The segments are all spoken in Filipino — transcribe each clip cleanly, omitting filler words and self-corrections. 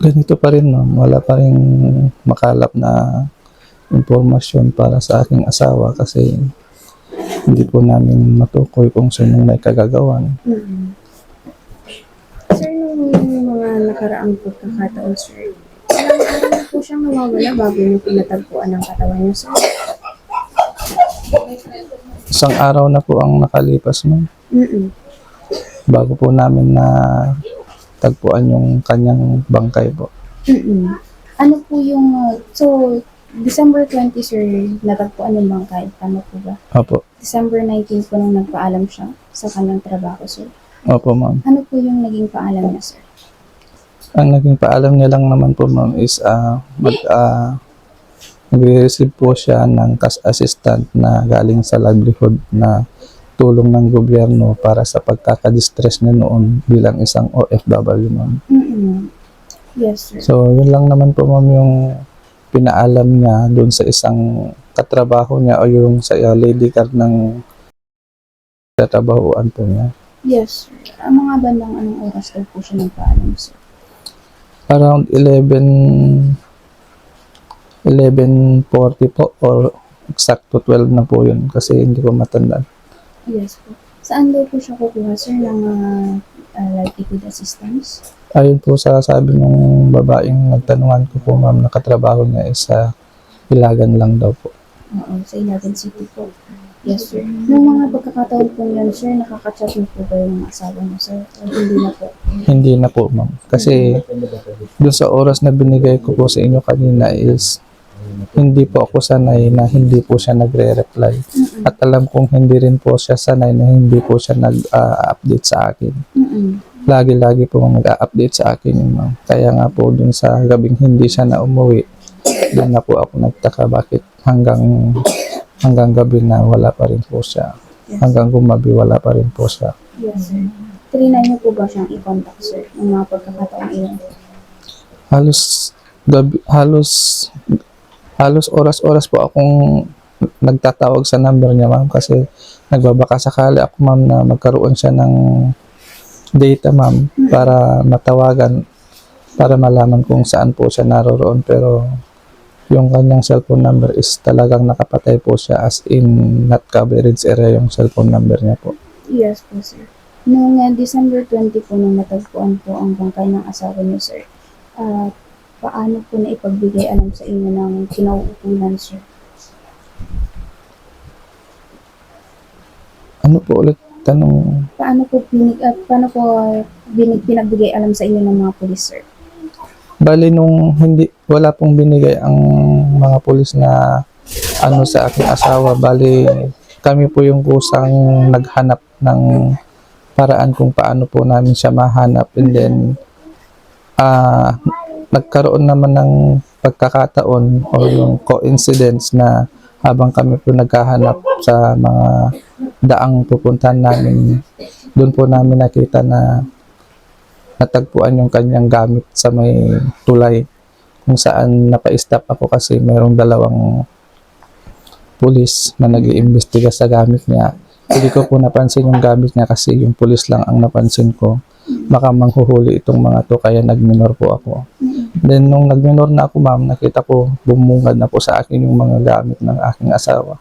ganito pa rin ma'am, wala pa rin makalap na impormasyon para sa aking asawa kasi hindi po namin matukoy kung sino may kagagawan. Sir, nung mga nakaraang pagkakataon, sir, ilang araw na po siyang nawawala bago niyo pinatagpuan ang katawan niyo, sir? Isang araw na po ang nakalipas ma'am, bago po namin na tagpuan yung kanyang bangkay po. Ano po yung, so, December 20, sir, natagpuan yung bangkay, tama po ba? Opo. December 19 po nung nagpaalam siya sa kanyang trabaho, sir. Opo ma'am. Ano po yung naging paalam niya, sir? Ang naging paalam niya lang naman po ma'am is nagre-receive po siya ng cash assistant na galing sa livelihood na tulong ng gobyerno para sa pagkakadistress niya noon bilang isang OFW ma'am. Yes, sir. So yun lang naman po ma'am yung pinaalam niya doon sa isang katrabaho niya o yung sa lady card ng katrabahuan po niya. Yes, sir. Ang mga bandang anong oras daw po siya nagpaalam, sir? Around 11:40 po or eksakto 12 na po yun kasi hindi ko matandaan. Yes po. Saan daw po siya kukuha, sir, ng livelihood assistance? Ayun po sa sabi ng babaeng nagtanungan ko po ma'am, nakatrabaho niya is sa Ilagan lang daw po. Oo, sa 11 City po. Yes, sir. Noong mga pagkakataon po yan, sir, nakaka-chat niyo po ba yung asawa niyo, sir? O hindi na po? Hindi na po ma'am. Kasi doon sa oras na binigay ko po sa inyo kanina is hindi po ako sanay na hindi po siya nagre-reply. At alam kong hindi rin po siya sanay na hindi po siya nag-update sa akin. Lagi-lagi po nag-update sa akin yun ma'am. Kaya nga po dun sa gabing hindi siya na umuwi, doon na po ako nagtaka bakit hanggang gabi na wala pa rin po siya. Yes. Hanggang gumabi wala pa rin po siya. Yes, sir. Trinay niyo po ba siyang i-contact, sir, ng mga pagkakataon iyon? Halos oras-oras po akong nagtatawag sa number niya ma'am kasi nagbabaka sakali ako ma'am na magkaroon siya ng data ma'am para matawagan, para malaman kung saan po siya naroroon, pero yung kanyang cellphone number is talagang nakapatay po siya, as in not coverage area yung cellphone number niya po. Yes po, sir. Noong December 20 po nung natagpuan po ang bangkay ng asawa niyo, sir, paano po na ipagbigay alam sa inyo ng kinauukulan, sir? Ano po ulit tanong? Paano po pinagbigay alam sa inyo ng mga pulis, sir? Bali nung wala pong binigay ang mga pulis na ano sa aking asawa, bali kami po yung kusang naghanap ng paraan kung paano po namin siya mahanap, and then nagkaroon naman ng pagkakataon o yung coincidence na habang kami po naghahanap sa mga daang pupuntahan namin, doon po namin nakita na natagpuan yung kanyang gamit sa may tulay kung saan napa-stop ako kasi mayroong dalawang pulis na nag-iimbestiga sa gamit niya. Hindi ko po napansin yung gamit niya kasi yung pulis lang ang napansin ko. Baka manghuhuli itong mga to kaya nagminor po ako. Then nung nagminor na ako ma'am, nakita ko bumungad na po sa akin yung mga gamit ng aking asawa.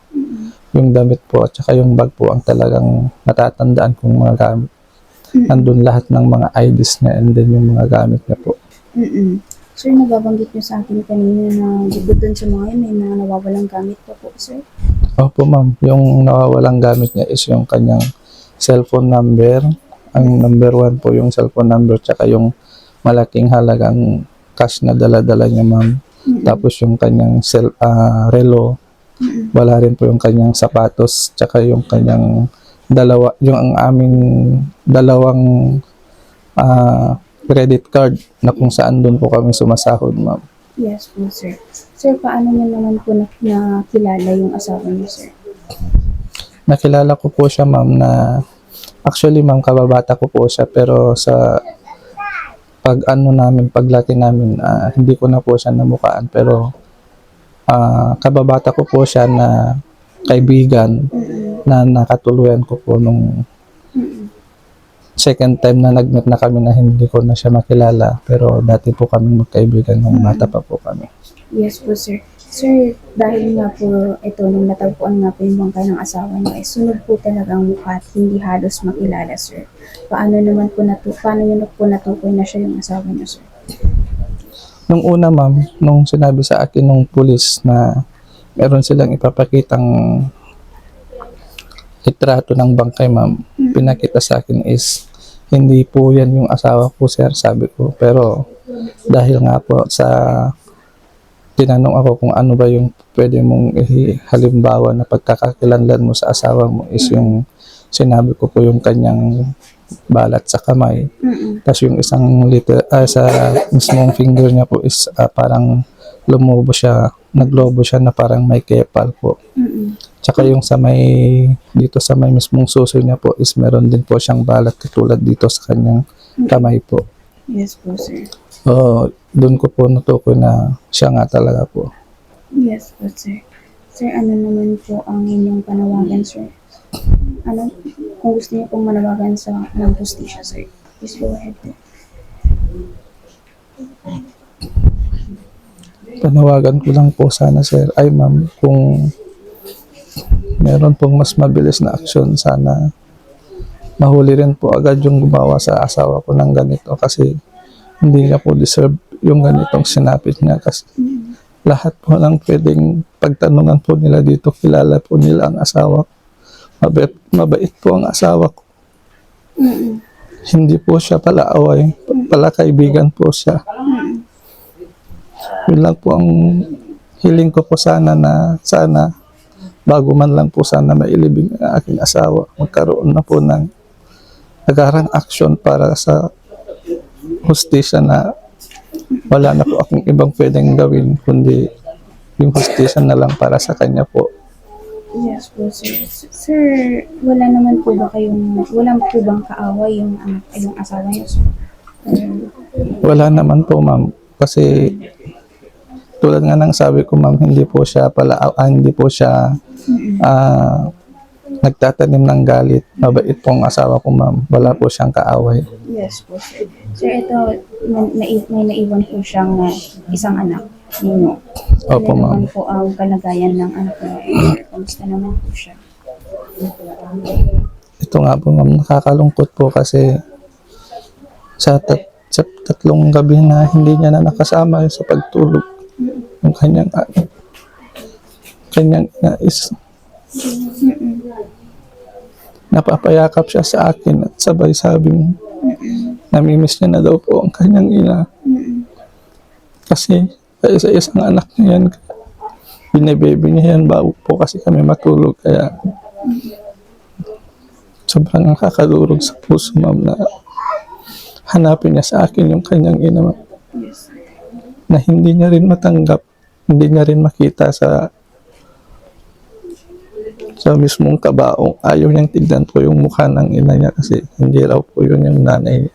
Yung damit po at saka yung bag po ang talagang natatandaan kong mga gamit. Nandun lahat ng mga IDs niya and then yung mga gamit niya po. Sir, nababanggit niyo sa akin kanina na bukod dun sa mga yun, may mga nawawalang gamit pa po, sir? Opo ma'am, yung nawawalang gamit niya is yung kanyang cellphone number. Ang number 1 po yung cellphone number tsaka yung malaking halagang cash na dala-dala niya ma'am. Tapos yung kanyang relo. Wala rin po yung kanyang sapatos tsaka yung kanyang yung aming dalawang credit card na kung saan doon po kami sumasahod ma'am. Yes po, sir. Sir, paano niyo naman po nakilala yung asawa niyo, sir? Nakilala ko po siya ma'am na actually ma'am kababata ko po siya, pero sa paglaki namin hindi ko na po siya namukaan, pero kababata ko po siya na kaibigan na nakatuluyan ko po nung second time na nag-meet na kami na hindi ko na siya makilala. Pero dati po kami magkaibigan nung bata pa po kami. Yes po, sir. Sir, dahil nga po ito, nung natagpuan nga po yung bangkay ng asawa niyo, ay sunod po talaga ang mukha at hindi halos makilala, sir. Paano niyo na po natukoy na siya yung asawa niyo, sir? Nung una, ma'am, nung sinabi sa akin nung pulis na meron silang ipapakitang litrato ng bangkay, ma'am, pinakita sa akin is hindi po yan yung asawa ko, sir, sabi ko. Pero dahil nga po sa tinanong ako kung ano ba yung pwede mong halimbawa na pagkakakilanlan mo sa asawa mo is yung sinabi ko po yung kanyang balat sa kamay. Tapos yung isang sa mismong finger niya po is parang naglobo siya na parang may kepal po. Tsaka yung sa dito sa may mismong suso niya po is meron din po siyang balat katulad dito sa kanyang kamay po. Yes po, sir. Doon ko po natukoy na siya nga talaga po. Yes po, sir. Sir, ano naman po ang inyong panawagan, sir? Ano, kung gusto niyo pong manawagan ng justisya, sir, please go ahead po. Panawagan ko lang po sana, sir, ay ma'am, kung meron pong mas mabilis na aksyon, sana mahuli rin po agad yung gumawa sa asawa ko ng ganito kasi hindi niya po deserve yung ganitong sinapit niya kasi lahat po ng pwedeng pagtanungan po nila dito, kilala po nila ang asawa ko. Mabait po ang asawa ko. Hindi po siya pala away, pala kaibigan po siya. Yun lang po ang hiling ko po sana bago man lang po sana mailibing ang aking asawa, magkaroon na po ng agarang action para sa hustisya na wala na po akong ibang pwedeng gawin kundi yung hustisya na lang para sa kanya po. Yes po, sir. Sir, wala po bang kaaway yung asawa niyo, sir? Wala naman po, ma'am, kasi tulad nga ng sabi ko, ma'am, hindi po siya nagtatanim ng galit. Mabait po ang asawa ko, ma'am. Wala po siyang kaaway. Yes po, sir. Sir, ito, may naiwan po siyang isang anak ninyo. Opo, Ano ma'am. naman po ang kalagayan ng anak niyo? Kamusta naman po siya? Ito nga po, ma'am, nakakalungkot po kasi sa tatlong gabi na hindi niya na nakasama sa pagtulog. Yung kanyang ina is napapayakap siya sa akin at sabay sabing namimiss niya na daw po ang kanyang ina. Kasi sa isa-isang anak niya yan, binibebe niya yan bago po kasi kami matulog. Kaya sobrang nakakadurog sa puso, ma'am, na hanapin niya sa akin yung kanyang ina, ma'am, na hindi niya rin matanggap, hindi niya rin makita sa mismong kabaong. Ayaw niyang tignan po yung mukha ng ina niya kasi hindi raw po yun yung nanay niya.